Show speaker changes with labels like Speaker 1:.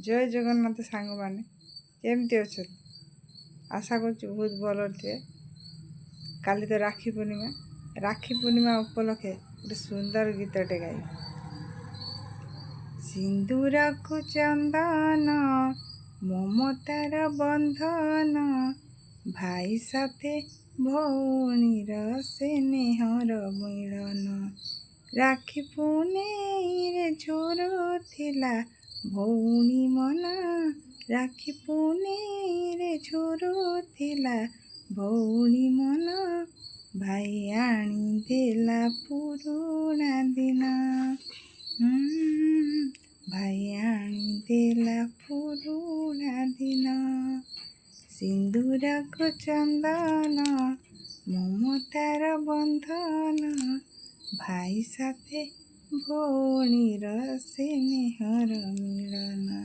Speaker 1: जय जगन्नाथ सांग मैंने केमती अच्छे आशा कर बहुत भल थे। काली तो राखी पूर्णिमा उपलक्षे गोटे सुंदर गीतटे गाई। सिंदूर को चंदन ममतार बंधन भाई साथे भौणीर स्नेहर मिलन राखी पुनेईरे झुरुथिला भौणी मन राखी पुनेईरे झुरुथिला भौणी मन भाई आनी देला पुरुणा दिन भाई आनी देला पुरुणा दिन सिंदूर को चंदन ममतार बंधन भाई साथे भौणीर स्नेहर मिलन।